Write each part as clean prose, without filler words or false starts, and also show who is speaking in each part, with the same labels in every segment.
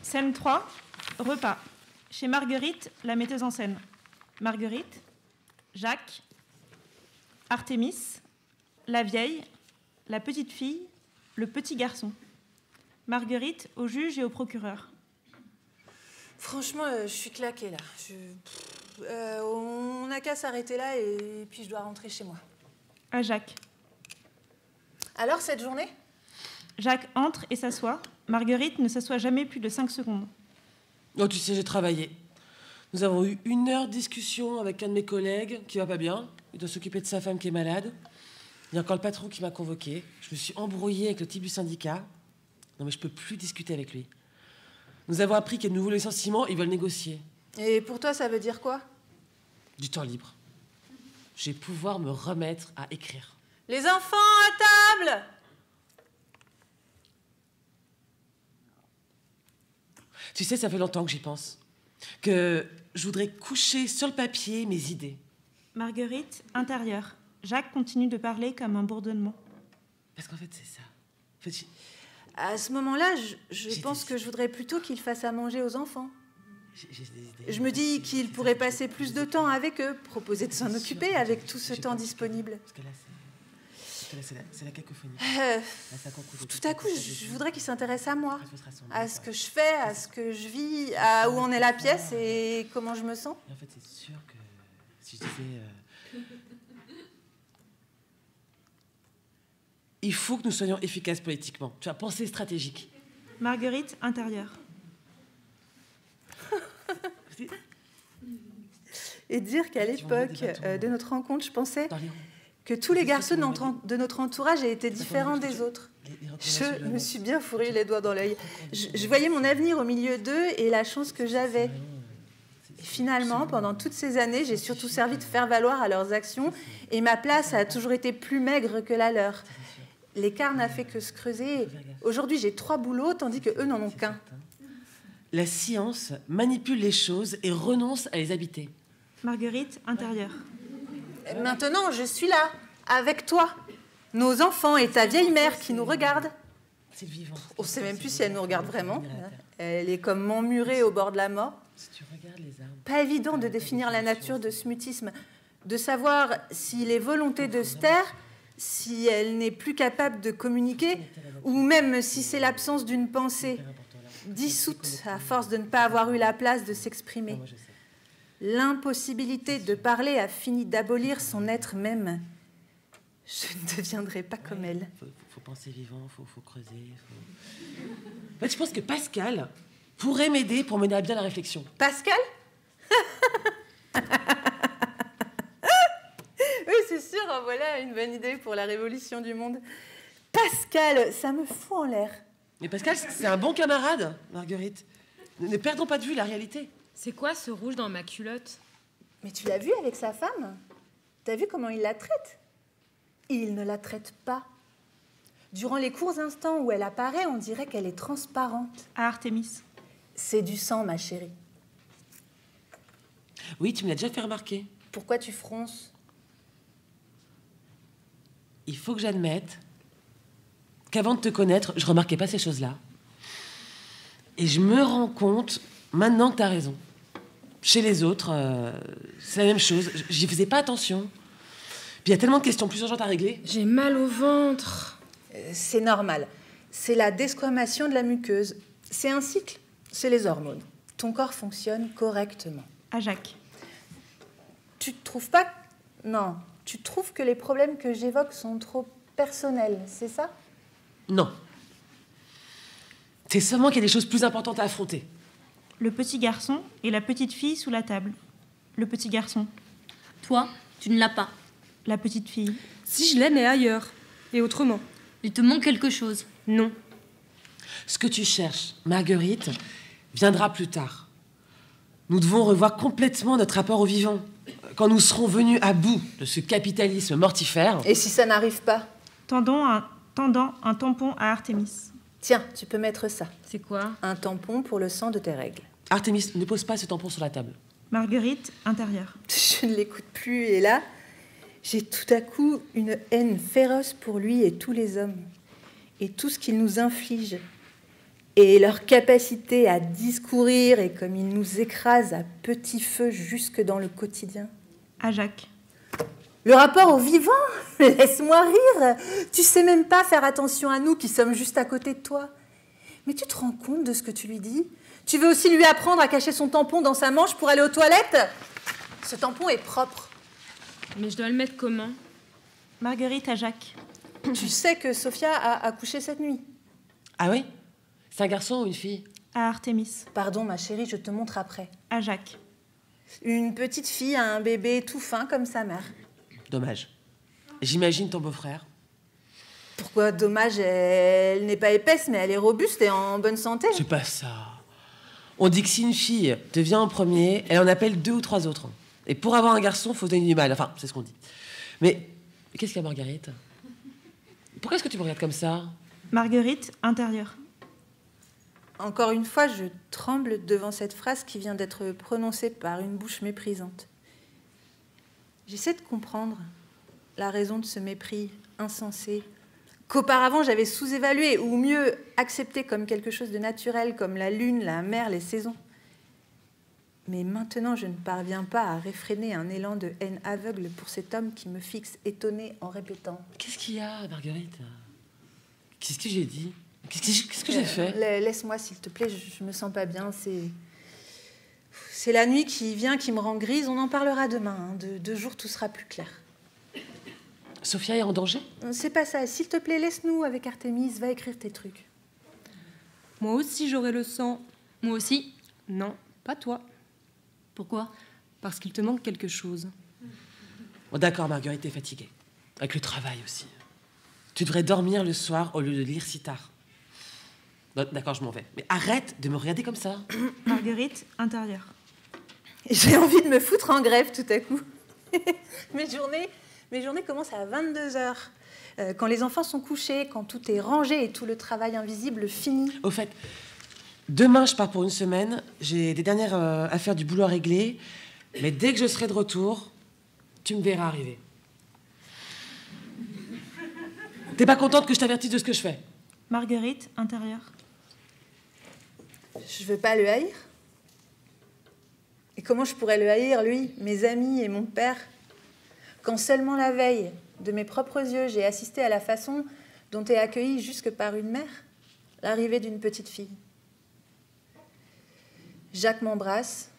Speaker 1: Scène 3, repas. Chez Marguerite, la metteuse en scène. Marguerite, Jacques, Artémis, la vieille, la petite fille, le petit garçon. Marguerite au juge et au procureur.
Speaker 2: Franchement, je suis claquée là. On n'a qu'à s'arrêter là et puis je dois rentrer chez moi.
Speaker 1: À Jacques.
Speaker 2: Alors, cette journée ?
Speaker 1: Jacques entre et s'assoit. Marguerite ne s'assoit jamais plus de 5 secondes.
Speaker 3: Oh, tu sais, j'ai travaillé. Nous avons eu 1 heure de discussion avec un de mes collègues qui va pas bien. Il doit s'occuper de sa femme qui est malade. Il y a encore le patron qui m'a convoqué. Je me suis embrouillée avec le type du syndicat. Non, mais je peux plus discuter avec lui. Nous avons appris qu'il y a de nouveaux licenciements, ils veulent négocier.
Speaker 2: Et pour toi, ça veut dire quoi ?
Speaker 3: Du temps libre. Je vais pouvoir me remettre à écrire.
Speaker 2: Les enfants à table !
Speaker 3: Tu sais, ça fait longtemps que j'y pense. Que je voudrais coucher sur le papier mes idées.
Speaker 1: Marguerite, intérieure. Jacques continue de parler comme un bourdonnement.
Speaker 3: Parce qu'en fait, c'est ça. En fait,
Speaker 2: à ce moment-là, je pense que je voudrais plutôt qu'il fasse à manger aux enfants.
Speaker 3: j'ai des idées.
Speaker 2: Je me dis qu'il pourrait passer plus de temps avec eux, proposer de s'en occuper avec tout ce temps disponible.
Speaker 3: Parce que là, c'est la cacophonie.
Speaker 2: Tout à coup, je voudrais qu'il s'intéresse à moi, à ce que je fais, à ce que je vis, à où en est la pièce et comment je me sens.
Speaker 3: Et en fait, c'est sûr que si je disais... il faut que nous soyons efficaces politiquement. Tu as pensé stratégique.
Speaker 1: Marguerite, intérieure.
Speaker 2: Et dire qu'à l'époque de notre rencontre, je pensais que tous les garçons de notre entourage étaient différents des autres. Je me suis bien fourré les doigts dans l'œil. Je voyais mon avenir au milieu d'eux et la chance que j'avais. Et finalement, pendant toutes ces années, j'ai surtout servi de faire valoir à leurs actions et ma place a toujours été plus maigre que la leur. L'écart n'a fait que se creuser. Aujourd'hui, j'ai 3 boulots, tandis qu'eux n'en ont qu'un.
Speaker 3: La science manipule les choses et renonce à les habiter.
Speaker 1: Marguerite, intérieure.
Speaker 2: Maintenant, je suis là, avec toi. Nos enfants et ta vieille mère qui nous regardent.
Speaker 3: C'est le vivant.
Speaker 2: On ne sait même plus si elle nous regarde vraiment. Elle est comme emmurée au bord de la mort.
Speaker 3: Si tu regardes les arbres...
Speaker 2: Pas évident de définir la nature de ce mutisme, de savoir s'il est volonté de se taire, si elle n'est plus capable de communiquer, ou même si c'est l'absence d'une pensée, dissoute à force de ne pas avoir eu la place de s'exprimer. L'impossibilité de parler a fini d'abolir son être même. Je ne deviendrai pas comme elle.
Speaker 3: Faut penser vivant, faut creuser. En fait, je pense que Pascal pourrait m'aider pour mener à bien la réflexion.
Speaker 2: Pascal ? Oui, c'est sûr, en voilà une bonne idée pour la révolution du monde. Pascal, ça me fout en l'air.
Speaker 3: Mais Pascal, c'est un bon camarade, Marguerite. Ne perdons pas de vue la réalité.
Speaker 4: C'est quoi ce rouge dans ma culotte?
Speaker 2: Mais tu l'as vu avec sa femme? T'as vu comment il la traite? Il ne la traite pas. Durant les courts instants où elle apparaît, on dirait qu'elle est transparente.
Speaker 1: À Artémis.
Speaker 2: C'est du sang, ma chérie.
Speaker 3: Oui, tu me l'as déjà fait remarquer.
Speaker 2: Pourquoi tu fronces?
Speaker 3: Il faut que j'admette qu'avant de te connaître, je remarquais pas ces choses-là. Et je me rends compte, maintenant que tu as raison. Chez les autres, c'est la même chose. J'y faisais pas attention. Puis il y a tellement de questions plus urgentes à régler.
Speaker 4: J'ai mal au ventre.
Speaker 2: C'est normal. C'est la desquamation de la muqueuse. C'est un cycle. C'est les hormones. Ton corps fonctionne correctement.
Speaker 1: À Jacques.
Speaker 2: Tu te trouves pas... Non. Tu trouves que les problèmes que j'évoque sont trop personnels, c'est ça?
Speaker 3: Non. C'est seulement qu'il y a des choses plus importantes à affronter.
Speaker 1: Le petit garçon et la petite fille sous la table. Le petit garçon.
Speaker 5: Toi, tu ne l'as pas.
Speaker 1: La petite fille.
Speaker 4: Si je l'ai, mais ailleurs. Et autrement.
Speaker 5: Il te manque quelque chose.
Speaker 4: Non.
Speaker 3: Ce que tu cherches, Marguerite, viendra plus tard. Nous devons revoir complètement notre rapport au vivant. Quand nous serons venus à bout de ce capitalisme mortifère...
Speaker 2: Et si ça n'arrive pas?
Speaker 1: Tendant un tampon à Artémis.
Speaker 2: Tiens, tu peux mettre ça.
Speaker 4: C'est quoi?
Speaker 2: Un tampon pour le sang de tes règles.
Speaker 3: Artémis, ne pose pas ce tampon sur la table.
Speaker 1: Marguerite, intérieure.
Speaker 2: Je ne l'écoute plus et là, j'ai tout à coup une haine féroce pour lui et tous les hommes. Et tout ce qu'il nous inflige. et leur capacité à discourir et comme ils nous écrasent à petit feu jusque dans le quotidien.
Speaker 1: À Jacques.
Speaker 2: Le rapport au vivant, laisse-moi rire. Tu sais même pas faire attention à nous qui sommes juste à côté de toi. Mais tu te rends compte de ce que tu lui dis? Tu veux aussi lui apprendre à cacher son tampon dans sa manche pour aller aux toilettes? Ce tampon est propre.
Speaker 4: Mais je dois le mettre comment?
Speaker 1: Marguerite à Jacques.
Speaker 2: Tu sais que Sophia a accouché cette nuit.
Speaker 3: Ah oui? C'est un garçon ou une fille?
Speaker 1: À Artémis.
Speaker 2: Pardon, ma chérie, je te montre après.
Speaker 1: À Jacques.
Speaker 2: Une petite fille a un bébé tout fin comme sa mère.
Speaker 3: Dommage. J'imagine ton beau-frère.
Speaker 2: Pourquoi dommage? Elle n'est pas épaisse, mais elle est robuste et en bonne santé.
Speaker 3: C'est pas ça. On dit que si une fille te vient en premier, elle en appelle 2 ou 3 autres. Et pour avoir un garçon, faut donner du mal. Enfin, c'est ce qu'on dit. Mais qu'est-ce qu'il y a, Marguerite? Pourquoi est-ce que tu me regardes comme ça?
Speaker 1: Marguerite, intérieure.
Speaker 2: Encore une fois, je tremble devant cette phrase qui vient d'être prononcée par une bouche méprisante. J'essaie de comprendre la raison de ce mépris insensé, qu'auparavant j'avais sous-évalué, ou mieux accepté comme quelque chose de naturel, comme la lune, la mer, les saisons. Mais maintenant, je ne parviens pas à réfréner un élan de haine aveugle pour cet homme qui me fixe étonné en répétant.
Speaker 3: Qu'est-ce qu'il y a, Marguerite? Qu'est-ce que j'ai dit? Qu'est-ce que j'ai fait?
Speaker 2: Laisse-moi, s'il te plaît, je me sens pas bien. C'est la nuit qui vient, qui me rend grise. On en parlera demain. Hein. De 2 jours, tout sera plus clair.
Speaker 3: Sophia est en danger?
Speaker 2: C'est pas ça. S'il te plaît, laisse-nous avec Artémis. Va écrire tes trucs.
Speaker 4: Moi aussi, j'aurai le sang.
Speaker 5: Moi aussi.
Speaker 4: Non, pas toi.
Speaker 5: Pourquoi?
Speaker 4: Parce qu'il te manque quelque chose.
Speaker 3: Bon, d'accord, Marguerite, t'es fatiguée. Avec le travail aussi. Tu devrais dormir le soir au lieu de lire si tard. D'accord, je m'en vais. Mais arrête de me regarder comme ça.
Speaker 1: Marguerite, intérieure.
Speaker 2: J'ai envie de me foutre en grève tout à coup. Mes journées commencent à 22h. Quand les enfants sont couchés, quand tout est rangé et tout le travail invisible fini.
Speaker 3: Au fait, demain, je pars pour une semaine. J'ai des dernières affaires du boulot à régler. Mais dès que je serai de retour, tu me verras arriver. T'es pas contente que je t'avertisse de ce que je fais?
Speaker 1: Marguerite, intérieure.
Speaker 2: Je veux pas le haïr. Et comment je pourrais le haïr, lui, mes amis et mon père, quand seulement la veille, de mes propres yeux, j'ai assisté à la façon dont est accueillie jusque par une mère l'arrivée d'une petite fille. Jacques m'embrasse.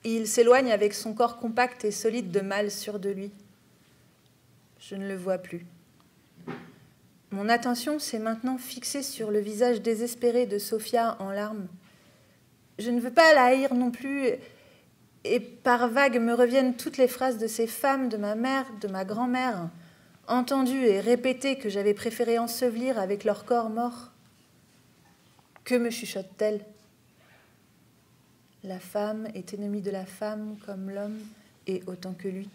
Speaker 2: Il s'éloigne avec son corps compact et solide de mâle sûr de lui. Je ne le vois plus. Mon attention s'est maintenant fixée sur le visage désespéré de Sophia en larmes. Je ne veux pas la haïr non plus, et par vagues me reviennent toutes les phrases de ces femmes, de ma mère, de ma grand-mère, entendues et répétées que j'avais préféré ensevelir avec leur corps mort. Que me chuchote-t-elle? La femme est ennemie de la femme comme l'homme est autant que lui.